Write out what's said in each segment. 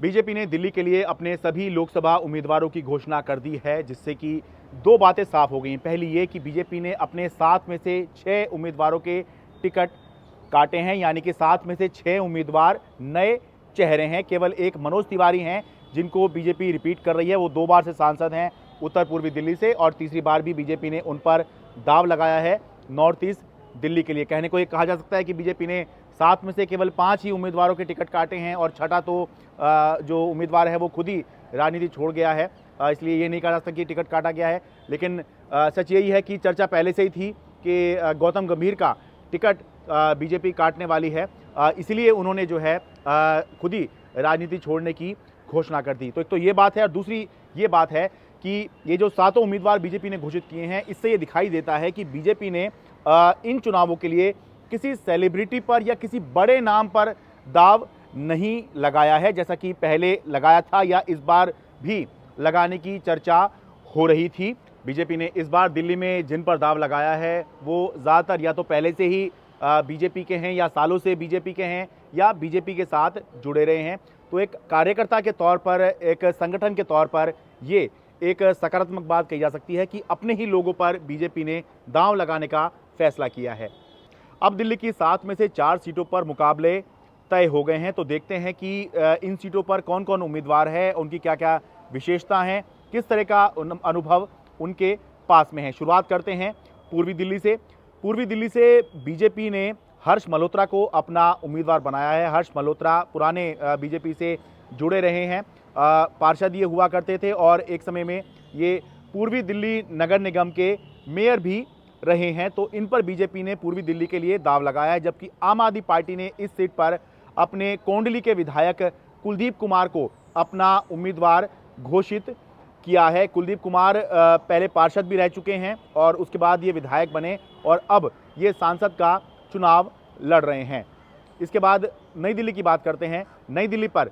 BJP ने दिल्ली के लिए अपने सभी लोकसभा उम्मीदवारों की घोषणा कर दी है, जिससे कि दो बातें साफ हो गई। पहली ये कि बीजेपी ने अपने 7 में से 6 उम्मीदवारों के टिकट काटे हैं, यानी कि 7 में से 6 उम्मीदवार नए चेहरे हैं। केवल एक मनोज तिवारी हैं जिनको बीजेपी रिपीट कर रही है। वो 2 बार से सांसद हैं उत्तर पूर्वी दिल्ली से, और तीसरी बार भी बीजेपी ने उन पर दाव लगाया है नॉर्थ ईस्ट दिल्ली के लिए। कहने को ये कहा जा सकता है कि बीजेपी ने 7 में से केवल 5 ही उम्मीदवारों के टिकट काटे हैं, और छठा तो जो उम्मीदवार है वो खुद ही राजनीति छोड़ गया है, इसलिए ये नहीं कहा जा सकता कि टिकट काटा गया है। लेकिन सच यही है कि चर्चा पहले से ही थी कि गौतम गंभीर का टिकट बीजेपी काटने वाली है, इसलिए उन्होंने जो है खुद ही राजनीति छोड़ने की घोषणा कर दी। तो एक तो ये बात है, और दूसरी ये बात है कि ये जो 7 उम्मीदवार बीजेपी ने घोषित किए हैं, इससे ये दिखाई देता है कि बीजेपी ने इन चुनावों के लिए किसी सेलिब्रिटी पर या किसी बड़े नाम पर दाव नहीं लगाया है, जैसा कि पहले लगाया था या इस बार भी लगाने की चर्चा हो रही थी। बीजेपी ने इस बार दिल्ली में जिन पर दाव लगाया है वो ज़्यादातर या तो पहले से ही बीजेपी के हैं, या सालों से बीजेपी के हैं, या बीजेपी के साथ जुड़े रहे हैं। तो एक कार्यकर्ता के तौर पर, एक संगठन के तौर पर ये एक सकारात्मक बात कही जा सकती है कि अपने ही लोगों पर बीजेपी ने दांव लगाने का फैसला किया है। अब दिल्ली की 7 में से 4 सीटों पर मुकाबले तय हो गए हैं, तो देखते हैं कि इन सीटों पर कौन कौन उम्मीदवार है, उनकी क्या क्या विशेषता हैं, किस तरह का अनुभव उनके पास में है। शुरुआत करते हैं पूर्वी दिल्ली से। पूर्वी दिल्ली से बीजेपी ने हर्ष मल्होत्रा को अपना उम्मीदवार बनाया है। हर्ष मल्होत्रा पुराने बीजेपी से जुड़े रहे हैं, पार्षद ये हुआ करते थे, और एक समय में ये पूर्वी दिल्ली नगर निगम के मेयर भी रहे हैं। तो इन पर बीजेपी ने पूर्वी दिल्ली के लिए दाव लगाया है, जबकि आम आदमी पार्टी ने इस सीट पर अपने कोंडली के विधायक कुलदीप कुमार को अपना उम्मीदवार घोषित किया है। कुलदीप कुमार पहले पार्षद भी रह चुके हैं, और उसके बाद ये विधायक बने, और अब ये सांसद का चुनाव लड़ रहे हैं। इसके बाद नई दिल्ली की बात करते हैं। नई दिल्ली पर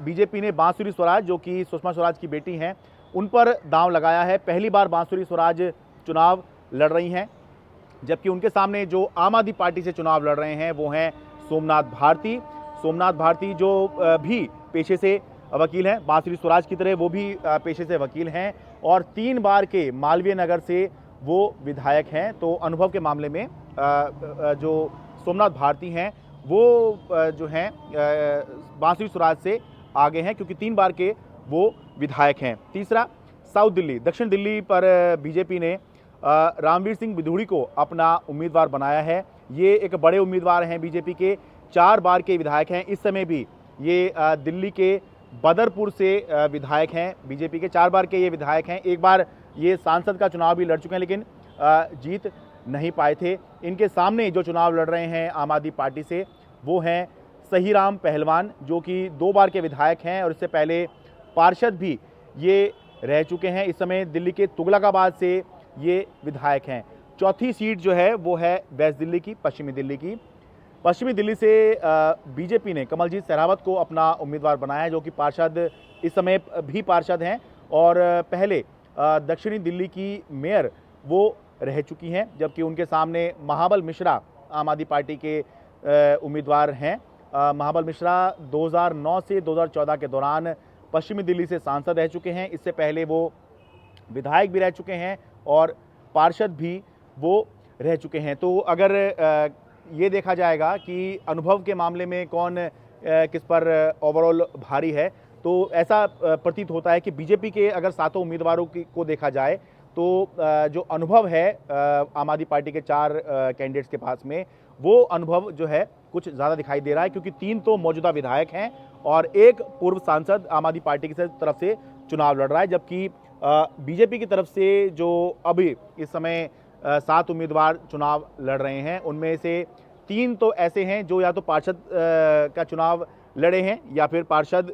बीजेपी ने बांसुरी स्वराज, जो कि सुषमा स्वराज की बेटी हैं, उन पर दांव लगाया है। पहली बार बांसुरी स्वराज चुनाव लड़ रही हैं, जबकि उनके सामने जो आम आदमी पार्टी से चुनाव लड़ रहे हैं वो हैं सोमनाथ भारती। सोमनाथ भारती जो भी पेशे से वकील हैं, बांसुरी स्वराज की तरह वो भी पेशे से वकील हैं, और 3 बार के मालवीय नगर से वो विधायक हैं। तो अनुभव के मामले में जो सोमनाथ भारती हैं वो जो हैं बांसुरी स्वराज से आगे हैं, क्योंकि 3 बार के वो विधायक हैं। तीसरा, साउथ दिल्ली, दक्षिण दिल्ली पर बीजेपी ने रामवीर सिंह बिधूड़ी को अपना उम्मीदवार बनाया है। ये एक बड़े उम्मीदवार हैं, बीजेपी के 4 बार के विधायक हैं। इस समय भी ये दिल्ली के बदरपुर से विधायक हैं। बीजेपी के 4 बार के ये विधायक हैं। एक बार ये सांसद का चुनाव भी लड़ चुके हैं, लेकिन जीत नहीं पाए थे। इनके सामने जो चुनाव लड़ रहे हैं आम आदमी पार्टी से, वो हैं सहीराम पहलवान, जो कि 2 बार के विधायक हैं, और इससे पहले पार्षद भी ये रह चुके हैं। इस समय दिल्ली के तुगलकाबाद से ये विधायक हैं। चौथी सीट जो है वो है वेस्ट दिल्ली की, पश्चिमी दिल्ली की। पश्चिमी दिल्ली से बीजेपी ने कमलजीत शेरावत को अपना उम्मीदवार बनाया है, जो कि पार्षद, इस समय भी पार्षद हैं, और पहले दक्षिणी दिल्ली की मेयर वो रह चुकी हैं, जबकि उनके सामने महाबल मिश्रा आम आदमी पार्टी के उम्मीदवार हैं। महाबल मिश्रा 2009 से 2014 के दौरान पश्चिमी दिल्ली से सांसद रह चुके हैं। इससे पहले वो विधायक भी रह चुके हैं, और पार्षद भी वो रह चुके हैं। तो अगर ये देखा जाएगा कि अनुभव के मामले में कौन किस पर ओवरऑल भारी है, तो ऐसा प्रतीत होता है कि बीजेपी के अगर 7 उम्मीदवारों को देखा जाए, तो जो अनुभव है आम आदमी पार्टी के 4 कैंडिडेट्स के पास में, वो अनुभव जो है कुछ ज़्यादा दिखाई दे रहा है, क्योंकि 3 तो मौजूदा विधायक हैं और 1 पूर्व सांसद आम आदमी पार्टी की तरफ से चुनाव लड़ रहा है। जबकि बीजेपी की तरफ से जो अभी इस समय 7 उम्मीदवार चुनाव लड़ रहे हैं, उनमें से 3 तो ऐसे हैं जो या तो पार्षद का चुनाव लड़े हैं, या फिर पार्षद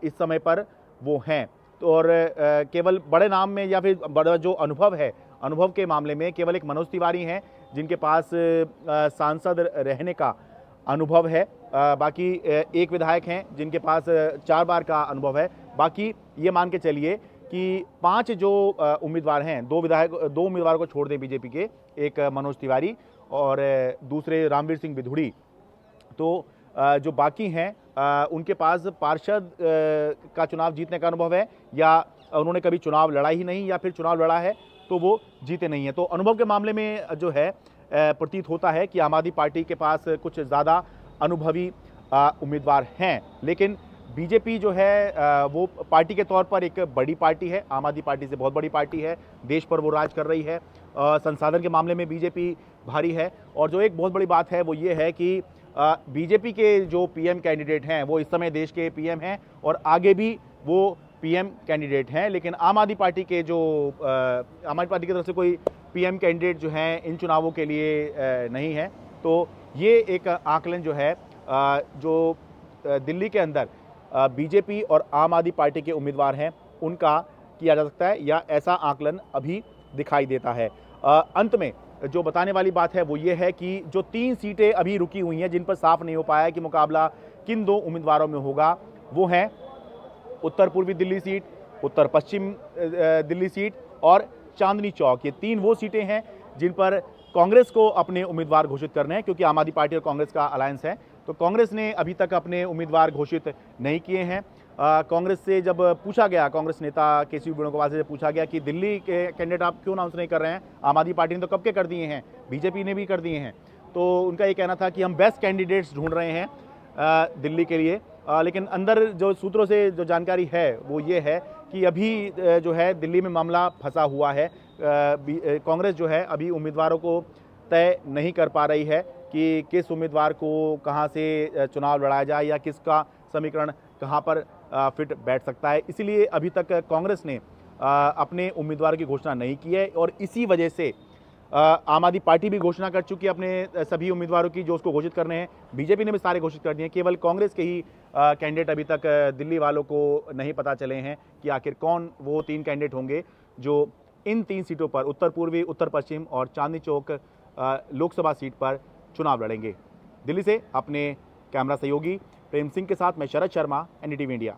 इस समय पर वो हैं। तो और केवल बड़े नाम में या फिर बड़ा जो अनुभव है, अनुभव के मामले में केवल एक मनोज तिवारी हैं जिनके पास सांसद रहने का अनुभव है। बाकी एक विधायक हैं जिनके पास 4 बार का अनुभव है। बाकी ये मान के चलिए कि 5 जो उम्मीदवार हैं, 2 उम्मीदवारों को छोड़ दें बीजेपी के, एक मनोज तिवारी और दूसरे रामवीर सिंह बिधूड़ी, तो जो बाकी हैं उनके पास पार्षद का चुनाव जीतने का अनुभव है, या उन्होंने कभी चुनाव लड़ा ही नहीं, या फिर चुनाव लड़ा है तो वो जीते नहीं है। तो अनुभव के मामले में जो है प्रतीत होता है कि आम आदमी पार्टी के पास कुछ ज़्यादा अनुभवी उम्मीदवार हैं। लेकिन बीजेपी जो है वो पार्टी के तौर पर एक बड़ी पार्टी है, आम आदमी पार्टी से बहुत बड़ी पार्टी है, देश पर वो राज कर रही है, संसाधन के मामले में बीजेपी भारी है। और जो एक बहुत बड़ी बात है वो ये है कि बीजेपी के जो पीएम कैंडिडेट हैं वो इस समय देश के पीएम हैं और आगे भी वो पीएम कैंडिडेट हैं। लेकिन आम आदमी पार्टी के जो आम आदमी पार्टी की तरफ से कोई पीएम कैंडिडेट जो हैं इन चुनावों के लिए नहीं है। तो ये एक आकलन जो है जो दिल्ली के अंदर बीजेपी और आम आदमी पार्टी के उम्मीदवार हैं उनका किया जा सकता है, या ऐसा आकलन अभी दिखाई देता है। अंत में जो बताने वाली बात है वो ये है कि जो 3 सीटें अभी रुकी हुई हैं जिन पर साफ नहीं हो पाया है कि मुकाबला किन 2 उम्मीदवारों में होगा, वो हैं उत्तर पूर्वी दिल्ली सीट, उत्तर पश्चिम दिल्ली सीट और चांदनी चौक। ये 3 वो सीटें हैं जिन पर कांग्रेस को अपने उम्मीदवार घोषित करने हैं, क्योंकि आम आदमी पार्टी और कांग्रेस का अलायंस है। तो कांग्रेस ने अभी तक अपने उम्मीदवार घोषित नहीं किए हैं। कांग्रेस से जब पूछा गया, कांग्रेस नेता केसी वेणुगोपाल से पूछा गया कि दिल्ली के कैंडिडेट आप क्यों अनाउंस नहीं कर रहे हैं, आम आदमी पार्टी ने तो कब के कर दिए हैं, बीजेपी ने भी कर दिए हैं। तो उनका ये कहना था कि हम बेस्ट कैंडिडेट्स ढूंढ रहे हैं दिल्ली के लिए। लेकिन अंदर जो सूत्रों से जो जानकारी है वो ये है कि अभी जो है दिल्ली में मामला फंसा हुआ है। कांग्रेस जो है अभी उम्मीदवारों को तय नहीं कर पा रही है कि किस उम्मीदवार को कहां से चुनाव लड़ाया जाए या किसका समीकरण कहां पर फिट बैठ सकता है। इसीलिए अभी तक कांग्रेस ने अपने उम्मीदवार की घोषणा नहीं की है और इसी वजह से आम आदमी पार्टी भी घोषणा कर चुकी है अपने सभी उम्मीदवारों की जो उसको घोषित करने हैं। बीजेपी ने भी सारे घोषित कर दिए हैं, केवल कांग्रेस के ही कैंडिडेट अभी तक दिल्ली वालों को नहीं पता चले हैं कि आखिर कौन वो 3 कैंडिडेट होंगे जो इन 3 सीटों पर उत्तर पूर्वी, उत्तर पश्चिम और चांदनी चौक लोकसभा सीट पर चुनाव लड़ेंगे। दिल्ली से अपने कैमरा सहयोगी प्रेम सिंह के साथ मैं शरद शर्मा, एनडीटीवी इंडिया।